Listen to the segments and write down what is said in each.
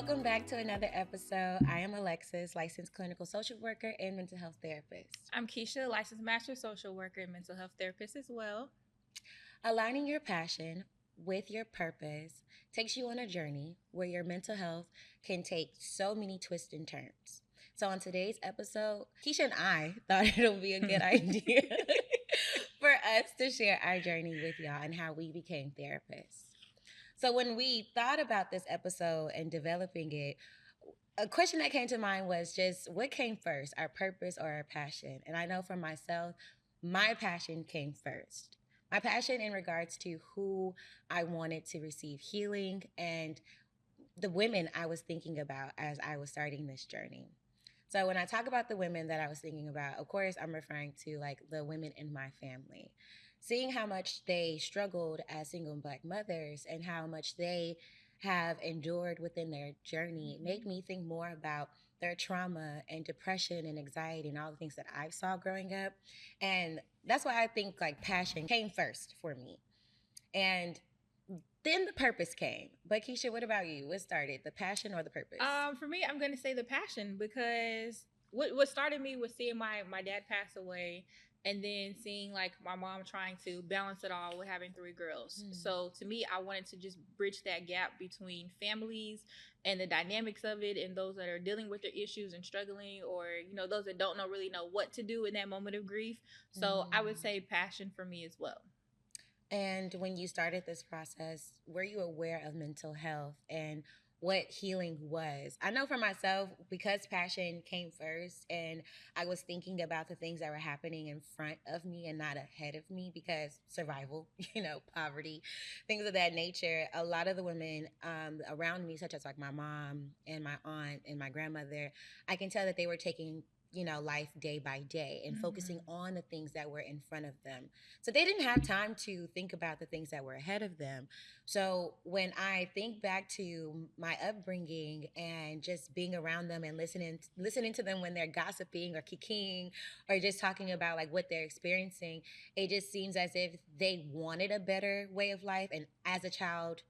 Welcome back to another episode. I am Alexis, licensed clinical social worker and mental health therapist. I'm Kisha, licensed master social worker and mental health therapist as well. Aligning your passion with your purpose takes you on a journey where your mental health can take so many twists and turns. So, on today's episode, Kisha and I thought it would be a good idea for us to share our journey with y'all and how we became therapists. So, when we thought about this episode and developing it, a question that came to mind was just what came first, our purpose or our passion? And I know for myself, my passion came first. My passion in regards to who I wanted to receive healing and the women I was thinking about as I was starting this journey. So when I talk about the women that I was thinking about, of course, I'm referring to like the women in my family. Seeing how much they struggled as single Black mothers and how much they have endured within their journey made me think more about their trauma and depression and anxiety and all the things that I saw growing up. And that's why I think like passion came first for me. And then the purpose came. But Kisha, what about you? What started, the passion or the purpose? For me, I'm gonna say the passion because what started me was seeing my dad pass away, and then seeing like my mom trying to balance it all with having three girls. So to me, I wanted to just bridge that gap between families and the dynamics of it, and those that are dealing with their issues and struggling, or those that don't really know what to do in that moment of grief. So I would say passion for me as well. And when you started this process, were you aware of mental health and what healing was? I know for myself, because passion came first, and I was thinking about the things that were happening in front of me and not ahead of me because survival, poverty, things of that nature. A lot of the women around me, such as like my mom and my aunt and my grandmother, I can tell that they were taking life day by day and focusing on the things that were in front of them. So they didn't have time to think about the things that were ahead of them. So when I think back to my upbringing and just being around them and listening to them when they're gossiping or kicking or just talking about like what they're experiencing, it just seems as if they wanted a better way of life. And as a child,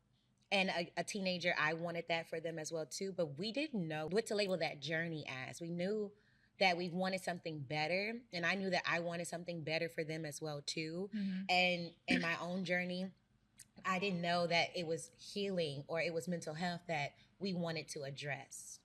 and a teenager, I wanted that for them as well too. But we didn't know what to label that journey as. We knew that we wanted something better, and I knew that I wanted something better for them as well too. And in my own journey, I didn't know that it was healing or it was mental health that we wanted to address.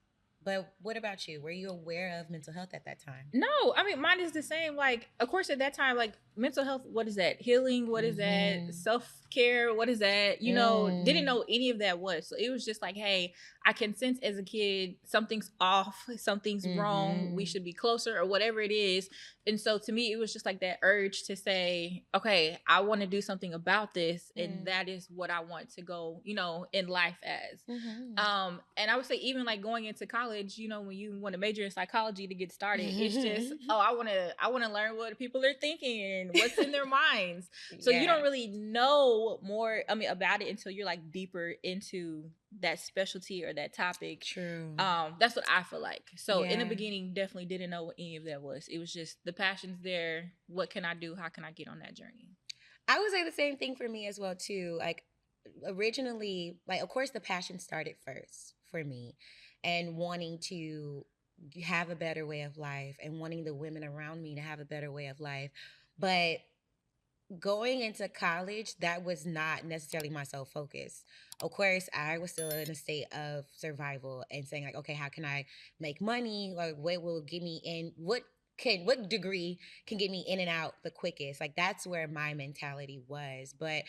But what about you? Were you aware of mental health at that time? No, I mean mine is the same. Like, of course, at that time, like mental health, what is that? Healing, what is that? Self care, what is that? Didn't know any of that was. So it was just like, hey, I can sense as a kid something's off, something's wrong. We should be closer, or whatever it is. And so to me, it was just like that urge to say, okay, I want to do something about this, and that is what I want to go, in life as. And I would say even like going into college, when you want to major in psychology to get started, it's just, I want to learn what people are thinking and what's in their minds. So you don't really know more, about it until you're like deeper into that specialty or that topic. True. That's what I feel like. So in the beginning, definitely didn't know what any of that was. It was just the passion's there. What can I do? How can I get on that journey? I would say the same thing for me as well too. Like originally, like of course the passion started first for me, and wanting to have a better way of life and wanting the women around me to have a better way of life. But going into college, that was not necessarily my sole focus. Of course, I was still in a state of survival and saying like, okay, how can I make money? Like what will get me in? What degree can get me in and out the quickest? Like that's where my mentality was. But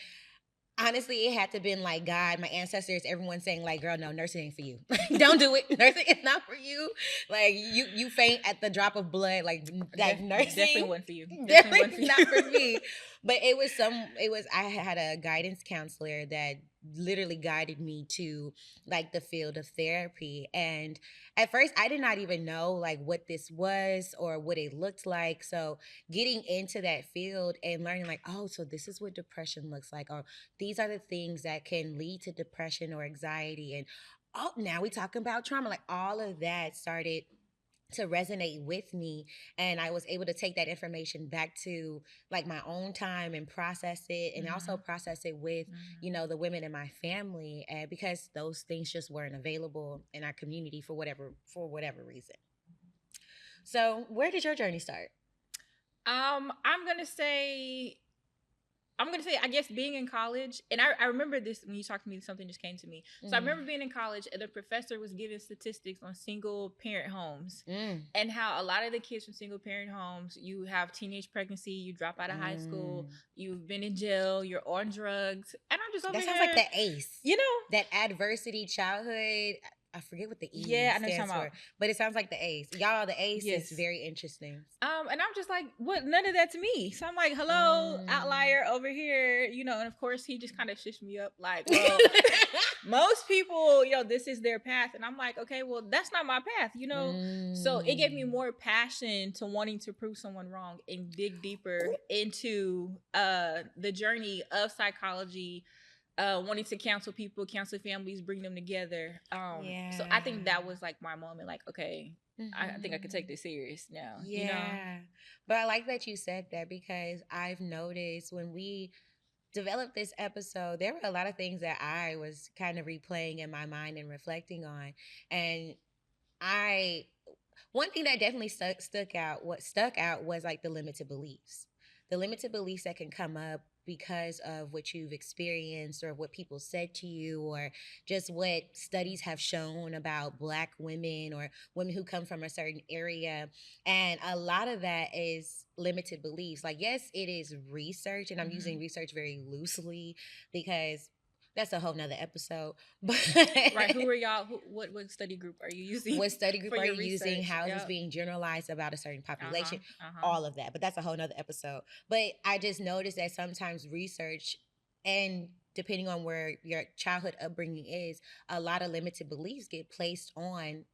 honestly, it had to been like God, my ancestors, everyone saying like, "Girl, no, nursing ain't for you. Don't do it. Nursing is not for you. Like you faint at the drop of blood. Like nursing definitely wasn't for you. Definitely not for me." But I had a guidance counselor that literally guided me to like the field of therapy. And at first I did not even know like what this was or what it looked like. So getting into that field and learning like, oh, so this is what depression looks like, or these are the things that can lead to depression or anxiety. And oh, now we talking about trauma. Like all of that started to resonate with me, and I was able to take that information back to like my own time and process it, and also process it with the women in my family, and because those things just weren't available in our community for whatever reason. So where did your journey start? I'm gonna say I guess being in college, and I remember this when you talked to me, something just came to me. So I remember being in college, and the professor was giving statistics on single parent homes and how a lot of the kids from single parent homes, you have teenage pregnancy, you drop out of high school, you've been in jail, you're on drugs, and I'm just over That here. sounds like the ACE. You know, that adversity childhood. I forget what the E Yeah, I know what you're stands talking for, but it sounds like the ACE. Y'all, the ACE Yes. is very interesting. And I'm just like, what? None of that to me. So I'm like, hello, outlier over here, and of course he just kind of shushed me up, like, well, most people, this is their path, and I'm like, okay, well, that's not my path, So it gave me more passion to wanting to prove someone wrong and dig deeper into the journey of psychology. Wanting to counsel people, counsel families, bring them together. So I think that was like my moment, like, okay, I think I could take this serious now. Yeah. But I like that you said that, because I've noticed when we developed this episode, there were a lot of things that I was kind of replaying in my mind and reflecting on. And one thing that definitely stuck out, what stuck out was like the limited beliefs. The limited beliefs that can come up because of what you've experienced or what people said to you, or just what studies have shown about Black women or women who come from a certain area. And a lot of that is limited beliefs. Like, yes, it is research, and I'm using research very loosely because that's a whole nother episode. But right, who are y'all? What study group are you using? What study group are you using? How is this being generalized about a certain population? All of that. But that's a whole nother episode. But I just noticed that sometimes research, and depending on where your childhood upbringing is, a lot of limited beliefs get placed on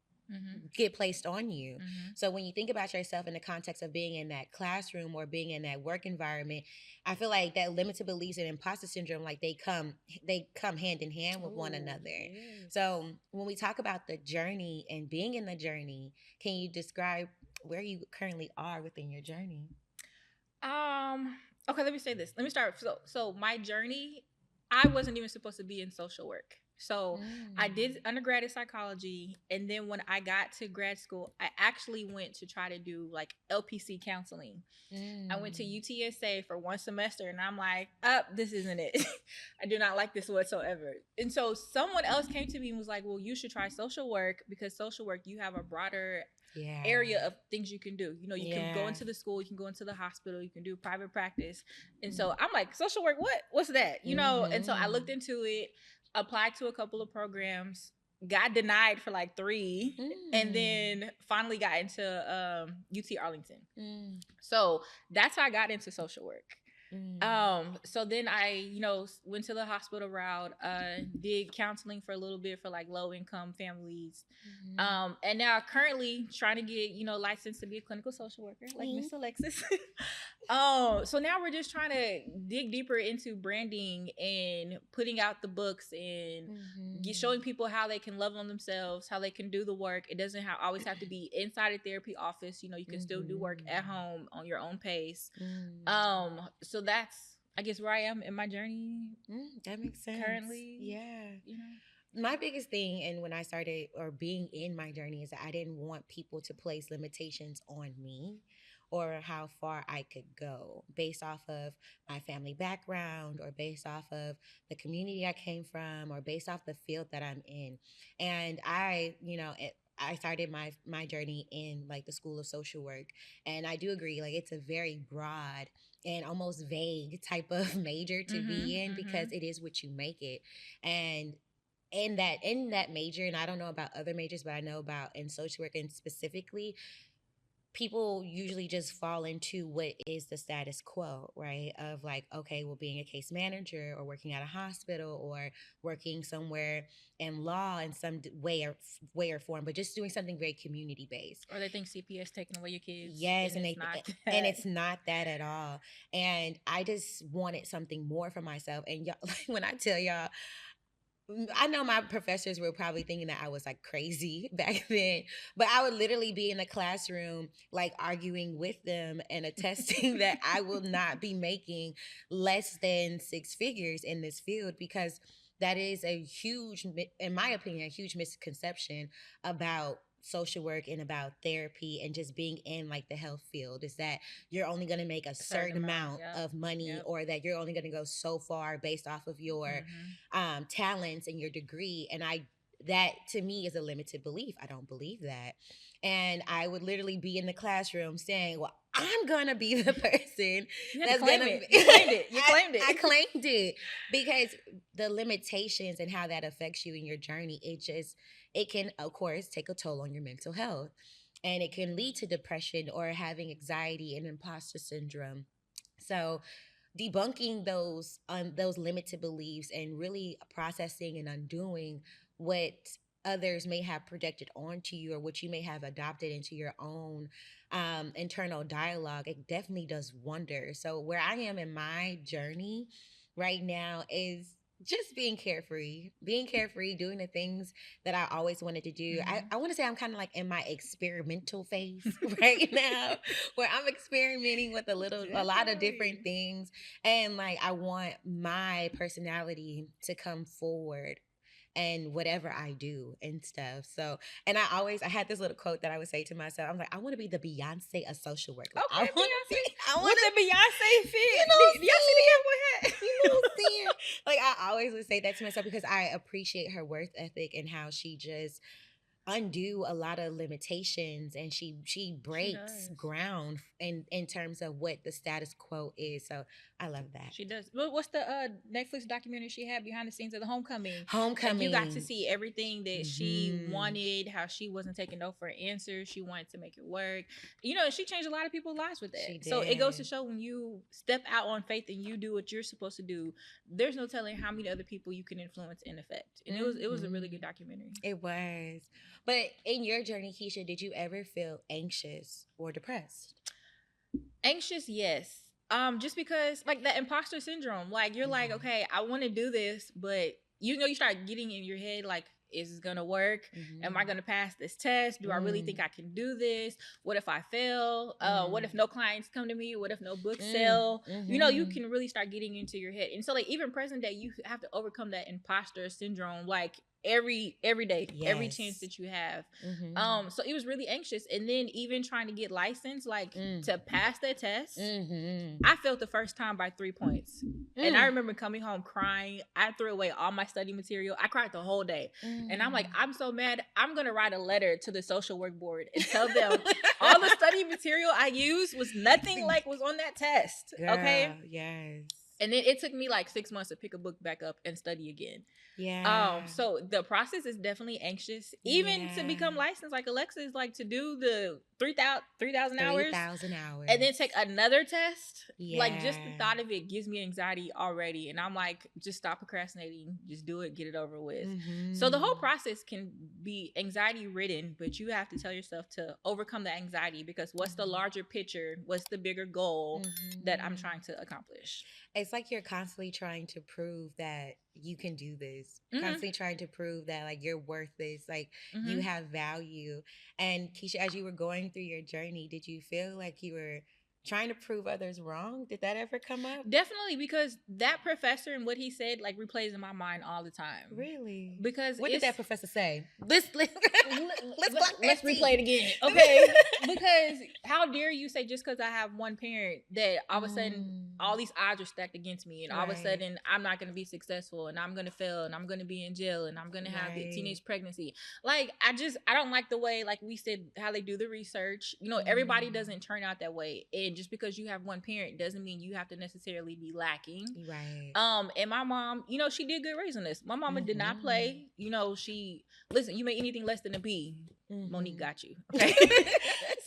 you. So when you think about yourself in the context of being in that classroom or being in that work environment, I feel like that limited beliefs and imposter syndrome, like they come hand in hand with one another. Yes. So when we talk about the journey and being in the journey, can you describe where you currently are within your journey? Okay, let me say this. Let me start. So my journey, I wasn't even supposed to be in social work. So I did undergrad in psychology, and then when I got to grad school, I actually went to try to do like LPC counseling. I went to UTSA for one semester, and I'm like, this isn't it. I do not like this whatsoever. And so someone else came to me and was like, well, you should try social work, because social work, you have a broader area of things you can do. You can go into the school, you can go into the hospital, you can do private practice. And so I'm like, social work, what's that? And so I looked into it, applied to a couple of programs, got denied for like 3, and then finally got into UT Arlington. So that's how I got into social work. So then I, went to the hospital route, did counseling for a little bit for like low income families. And now currently trying to get, licensed to be a clinical social worker, like Miss Alexis. So now we're just trying to dig deeper into branding and putting out the books and showing people how they can love on themselves, how they can do the work. It doesn't always have to be inside a therapy office. You can still do work at home on your own pace. So that's, I guess, where I am in my journey. That makes sense. Currently. Yeah. My biggest thing, and when I started or being in my journey, is that I didn't want people to place limitations on me or how far I could go based off of my family background or based off of the community I came from or based off the field that I'm in. And I started my journey in like the School of Social Work. And I do agree, like it's a very broad and almost vague type of major to be in, because it is what you make it. And in that major, and I don't know about other majors, but I know about in social work and specifically, people usually just fall into what is the status quo, right? Of like, okay, well, being a case manager or working at a hospital or working somewhere in law in some way or form, but just doing something very community based. Or they think CPS taking away your kids. Yes, and it's not that at all. And I just wanted something more for myself. And y'all, like when I tell y'all, I know my professors were probably thinking that I was like crazy back then, but I would literally be in the classroom, like arguing with them and attesting that I will not be making less than six figures in this field because that is a huge, in my opinion, a huge misconception about social work and about therapy and just being in like the health field is that you're only going to make a certain amount Yep. of money Yep. or that you're only going to go so far based off of your talents and your degree. And that to me is a limited belief. I don't believe that. And I would literally be in the classroom saying, well, I'm gonna be the person that's claim gonna it. You claimed it. You claimed it. I claimed it because the limitations and how that affects you in your journey, it can of course take a toll on your mental health. And it can lead to depression or having anxiety and imposter syndrome. So debunking those limited beliefs and really processing and undoing what others may have projected onto you or what you may have adopted into your own internal dialogue, it definitely does wonders. So where I am in my journey right now is just being carefree, doing the things that I always wanted to do. I want to say I'm kind of like in my experimental phase right now, where I'm experimenting with a lot of different things. And like, I want my personality to come forward and whatever I do and stuff. So, and I had this little quote that I would say to myself. I'm like, I want to be the Beyonce of social work. Like, Okay, Beyonce. I want What's the Beyonce fit? You know, Do y'all see the cowboy hat? you know what I'm saying? Like, I always would say that to myself because I appreciate her work ethic and how she just undo a lot of limitations and she breaks ground in terms of what the status quo is. So I love that. She does. What's the Netflix documentary she had behind the scenes of the homecoming? Homecoming. And you got to see everything that she wanted, how she wasn't taking no for answers. She wanted to make it work. You know, she changed a lot of people's lives with that. So it goes to show when you step out on faith and you do what you're supposed to do, there's no telling how many other people you can influence and affect. And it was a really good documentary. It was. But in your journey, Kisha, did you ever feel anxious or depressed? Anxious, yes. Just because like that imposter syndrome, like you're like, okay, I want to do this, but you know, you start getting in your head like, is this gonna work? Am I gonna pass this test? Do I really think I can do this? What if I fail? What if no clients come to me? What if no books sell? You know, you can really start getting into your head. And so like even present day, you have to overcome that imposter syndrome like every day, every chance that you have. So it was really anxious. And then even trying to get licensed, like to pass that test, I failed the first time by 3 points. And I remember coming home crying. I threw away all my study material. I cried the whole day. And I'm like, I'm so mad. I'm going to write a letter to the social work board and tell them all the study material I used was nothing like was on that test. Girl, okay? Yes. And then it took me like 6 months to pick a book back up and study again. Yeah. So the process is definitely anxious. Even to become licensed, like Alexis, like to do the 3,000 hours. 3,000 hours. And then take another test. Yeah. Like just the thought of it gives me anxiety already. And I'm like, just stop procrastinating. Just do it. Get it over with. So the whole process can be anxiety ridden, but you have to tell yourself to overcome the anxiety because what's the larger picture? What's the bigger goal that I'm trying to accomplish? It's like you're constantly trying to prove that you can do this. Constantly trying to prove that like you're worth this, like you have value. And Kisha, as you were going through your journey, did you feel like you were trying to prove others wrong? Did that ever come up? Definitely, because that professor and what he said like replays in my mind all the time. Really? Because what did that professor say? Let's replay it again, okay? Because how dare you say just because I have one parent that all of a sudden all these odds are stacked against me, and all of a sudden I'm not going to be successful, and I'm going to fail, and I'm going to be in jail, and I'm going to have the teenage pregnancy. Like I don't like the way, like we said, how they do the research. You know, everybody doesn't turn out that way. And just because you have one parent doesn't mean you have to necessarily be lacking. Right. And my mom, you know, she did good raising this. My mama did not play. You know, listen, you make anything less than a B, Monique got you. Okay.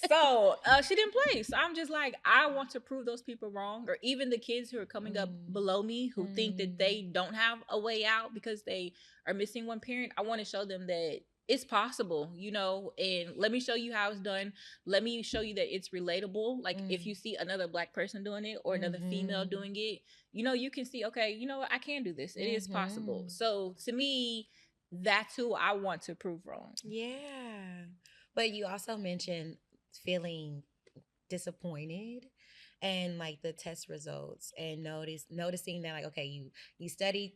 So she didn't play. So I'm just like, I want to prove those people wrong, or even the kids who are coming up below me who think that they don't have a way out because they are missing one parent. I want to show them that it's possible, and let me show you how it's done. Let me show you that it's relatable. Like if you see another Black person doing it or another female doing it, you can see, okay, you know what, I can do this. It is possible. So to me, that's who I want to prove wrong. Yeah. But you also mentioned feeling disappointed and like the test results and noticing that like, okay, you studied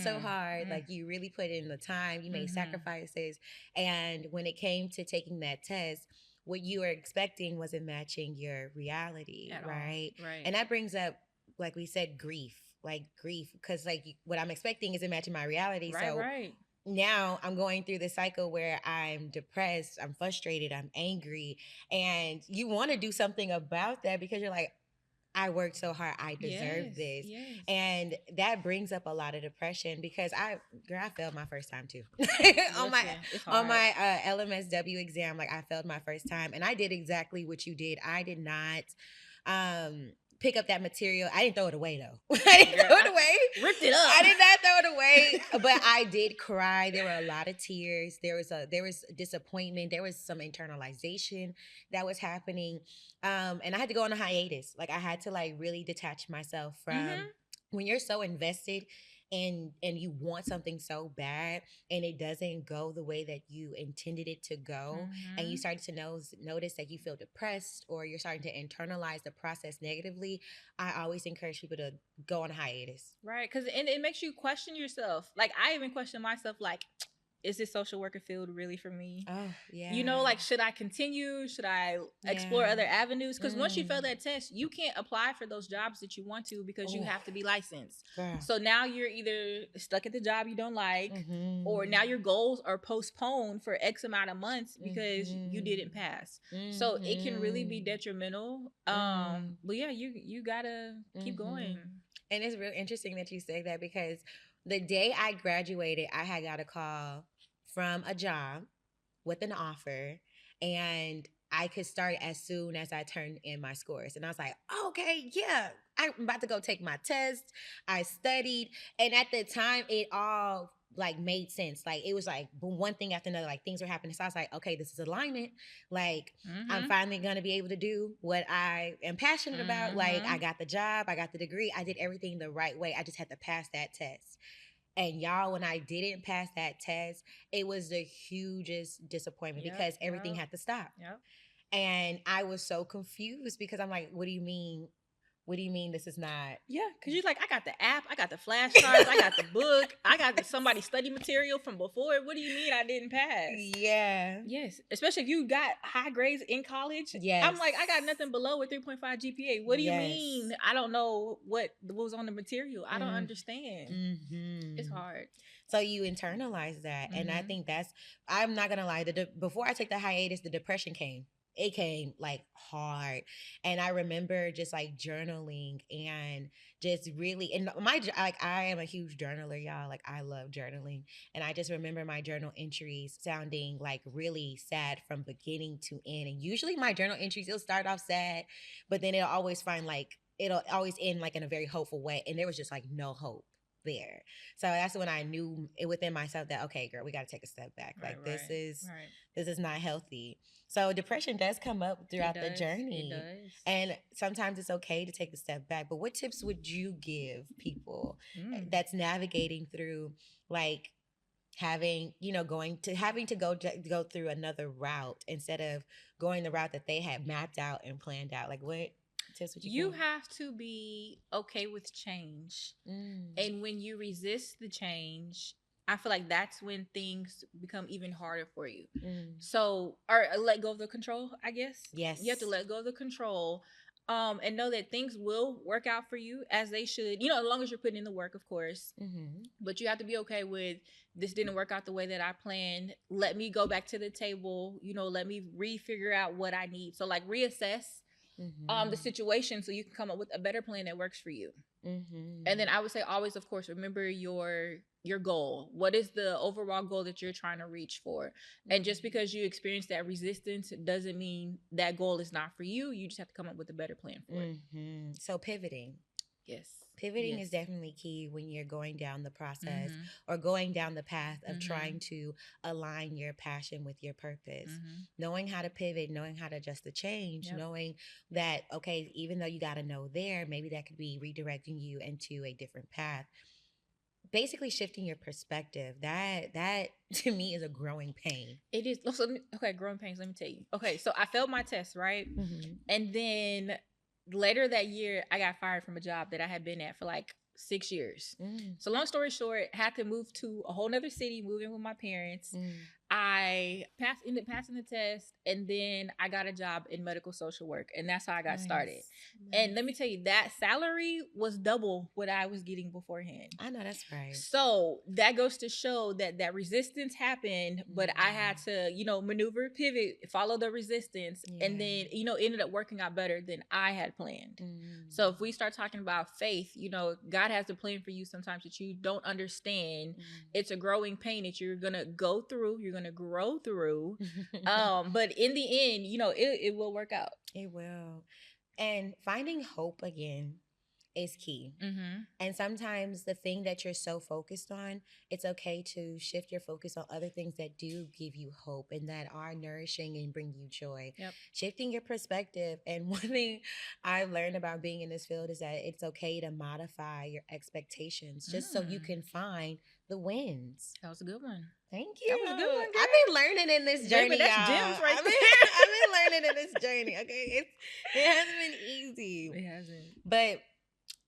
so hard, like you really put in the time, you made sacrifices, and when it came to taking that test, what you were expecting wasn't matching your reality. At all. Right. Right. And that brings up, like we said, grief, because like what I'm expecting isn't matching my reality. Right. So Right. now I'm going through the cycle where I'm depressed, I'm frustrated, I'm angry, and you want to do something about that because you're like, I worked so hard, I deserve this. Yes. And that brings up a lot of depression because I failed my first time too. on my LMSW exam, like I failed my first time, and I did exactly what you did. I did not pick up that material. I didn't throw it away though. I didn't throw it away. Ripped it up. I did not throw it away, but I did cry. There were a lot of tears. There was disappointment. There was some internalization that was happening. And I had to go on a hiatus. Like I had to like really detach myself from when you're so invested and you want something so bad and it doesn't go the way that you intended it to go, and you start to notice that you feel depressed or you're starting to internalize the process negatively. I always encourage people to go on a hiatus. Right, because it makes you question yourself. Like I even question myself, like, is this social worker field really for me? Oh, yeah. Like, should I continue? Should I explore other avenues? Because once you fail that test, you can't apply for those jobs that you want to because you have to be licensed. Girl. So now you're either stuck at the job you don't like, or now your goals are postponed for X amount of months because you didn't pass. So it can really be detrimental. But yeah, you gotta keep going. And it's real interesting that you say that because the day I graduated, I had got a call from a job with an offer, and I could start as soon as I turned in my scores. And I was like, okay, yeah, I'm about to go take my test. I studied. And at the time, it all like made sense. Like it was like one thing after another, like things were happening. So I was like, okay, this is alignment. Like I'm finally going to be able to do what I am passionate about. Like I got the job, I got the degree, I did everything the right way. I just had to pass that test. And y'all, when I didn't pass that test, it was the hugest disappointment because everything had to stop. And I was so confused because I'm like, what do you mean? What do you mean this is not? Yeah, because you're like, I got the app, I got the flashcards, I got the book, I got somebody's study material from before. What do you mean I didn't pass? Yeah. Yes, especially if you got high grades in college. Yes. I'm like, I got nothing below a 3.5 GPA. What do you mean? I don't know what was on the material. I don't understand. It's hard. So you internalize that. And I think I'm not going to lie, before I took the hiatus, the depression came. It came like hard. And I remember just like journaling and just really, and I am a huge journaler, y'all. Like I love journaling. And I just remember my journal entries sounding like really sad from beginning to end. And usually my journal entries, it'll start off sad, but then it'll always end like in a very hopeful way. And there was just like no hope there. So that's when I knew it within myself that, okay, girl, we got to take a step back. This is not healthy. So depression does come up throughout the journey. It does. And sometimes it's okay to take a step back. But what tips would you give people that's navigating through like having to go through another route instead of going the route that they had mapped out and planned out? Like what tips would you have to be okay with change. And when you resist the change, I feel like that's when things become even harder for you. So, or let go of the control, I guess. Yes. You have to let go of the control and know that things will work out for you as they should. As long as you're putting in the work, of course. But you have to be okay with this didn't work out the way that I planned. Let me go back to the table. Let me refigure out what I need. So, like, reassess the situation so you can come up with a better plan that works for you. And then I would say always, of course, remember your goal. What is the overall goal that you're trying to reach for? And just because you experience that resistance doesn't mean that goal is not for you. You just have to come up with a better plan for it. So pivoting. Yes. Pivoting Yes. is definitely key when you're going down the process Mm-hmm. or going down the path of Mm-hmm. trying to align your passion with your purpose. Mm-hmm. Knowing how to pivot, knowing how to adjust the change, Yep. knowing that, okay, even though you got to know there, maybe that could be redirecting you into a different path. Basically shifting your perspective. That to me is a growing pain. It is. Okay, growing pains. Let me tell you. Okay, so I failed my test, right? Mm-hmm. And then later that year, I got fired from a job that I had been at for like 6 years. So long story short, had to move to a whole nother city, moving with my parents. I ended up passing the test, and then I got a job in medical social work, and that's how I got started. And let me tell you, that salary was double what I was getting beforehand. I know that's right. So that goes to show that resistance happened, but I had to, maneuver, pivot, follow the resistance, and then, ended up working out better than I had planned. So if we start talking about faith, God has a plan for you sometimes that you don't understand. It's a growing pain that you're going to go through, you're going to grow through. But in the end, it will work out. It will. And finding hope again is key. And sometimes the thing that you're so focused on, it's okay to shift your focus on other things that do give you hope and that are nourishing and bring you joy. Shifting your perspective. And one thing I've learned about being in this field is that it's okay to modify your expectations just so you can find the wins. That was a good one. Thank you. That was a good one, girl. I've been learning in this journey, Baby, that's y'all. gems right I've there. been learning in this journey. Okay, it hasn't been easy. It hasn't. But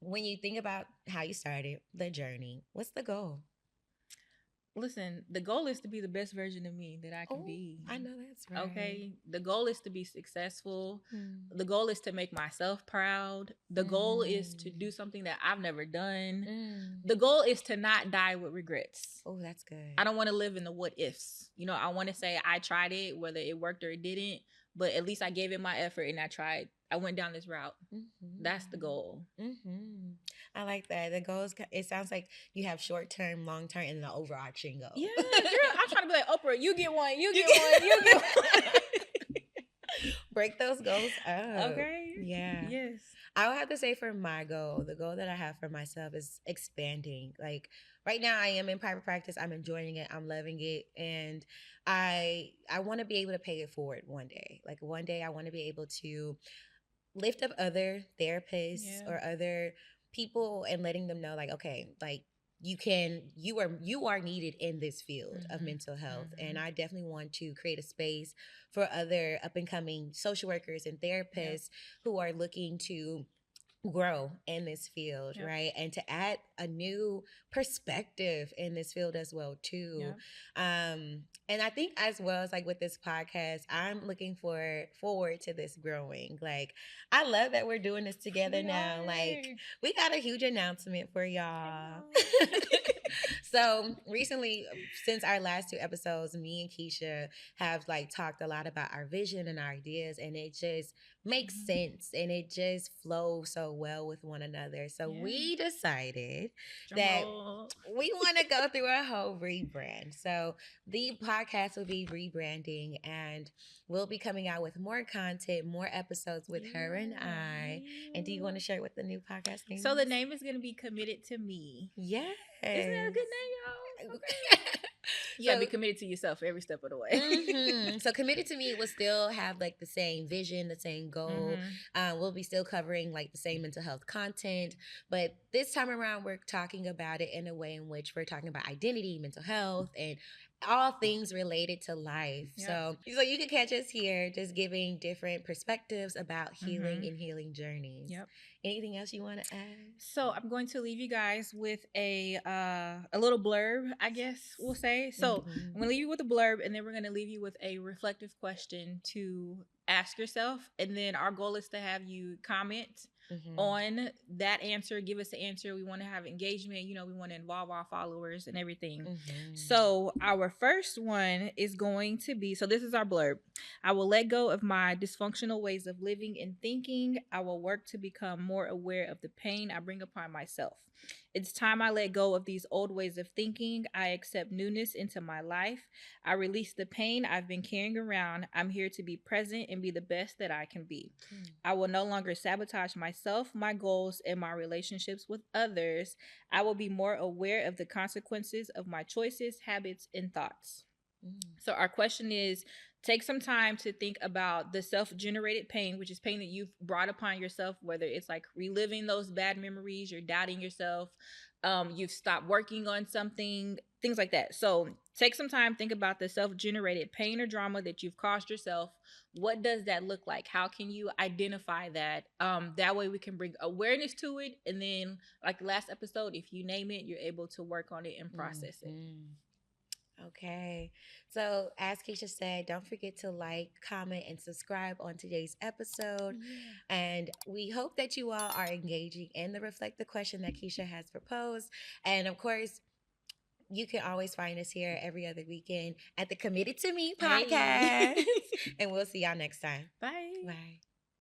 when you think about how you started the journey, what's the goal? Listen, the goal is to be the best version of me that I can be. I know that's right. Okay. The goal is to be successful. The goal is to make myself proud. The goal is to do something that I've never done. The goal is to not die with regrets. Oh, that's good. I don't want to live in the what ifs. I want to say I tried it, whether it worked or it didn't, but at least I gave it my effort and I tried. I went down this route. That's the goal. I like that. The goals, it sounds like you have short-term, long-term, and the overarching goal. Yeah, girl, I'm trying to be like, Oprah, you get one, you get one, you get one. Break those goals up. Okay. Yeah. Yes. I would have to say for my goal, the goal that I have for myself is expanding. Like right now I am in private practice. I'm enjoying it. I'm loving it. And I want to be able to pay it forward one day. Like one day I want to be able to lift up other therapists or other people and letting them know like, okay, like you are needed in this field of mental health. And I definitely want to create a space for other up and coming social workers and therapists who are looking to grow in this field, right? And to add a new perspective in this field as well too. And I think as well as like with this podcast, I'm looking forward to this growing. Like I love that we're doing this together now. Like we got a huge announcement for y'all. So recently, since our last 2 episodes, me and Kisha have like talked a lot about our vision and our ideas, and it just makes sense and it just flows so well with one another. So we decided that we want to go through a whole rebrand. So the podcast will be rebranding and we'll be coming out with more content, more episodes with her and I. And do you want to share what the new podcast name is? So the name is going to be Committed to Me. Yes. Isn't that a good name, y'all? Okay. You gotta be committed to yourself every step of the way. So Committed to Me will still have like the same vision, the same goal. We'll be still covering like the same mental health content, but this time around we're talking about it in a way in which we're talking about identity, mental health, and all things related to life. So you can catch us here just giving different perspectives about healing and healing journeys. Anything else you want to add? So I'm going to leave you guys with a little blurb, I guess we'll say. So I'm going to leave you with a blurb, and then we're going to leave you with a reflective question to ask yourself. And then our goal is to have you comment on that answer. Give us the answer. We want to have engagement. We want to involve our followers and everything. So our first one is going to be, so this is our blurb. I will let go of my dysfunctional ways of living and thinking. I will work to become more aware of the pain I bring upon myself. It's time I let go of these old ways of thinking. I accept newness into my life. I release the pain I've been carrying around. I'm here to be present and be the best that I can be. I will no longer sabotage myself, my goals, and my relationships with others. I will be more aware of the consequences of my choices, habits, and thoughts. So, our question is, take some time to think about the self generated pain, which is pain that you've brought upon yourself, whether it's like reliving those bad memories, you're doubting yourself, you've stopped working on something, things like that. So, take some time, think about the self generated pain or drama that you've caused yourself. What does that look like? How can you identify that? That way we can bring awareness to it. And then, like last episode, if you name it, you're able to work on it and process it. Okay. So, as Kisha said, don't forget to like, comment, and subscribe on today's episode. Yeah. And we hope that you all are engaging in the reflect the question that Kisha has proposed. And of course, you can always find us here every other weekend at the Committed to Me podcast. Hey. And we'll see y'all next time. Bye. Bye.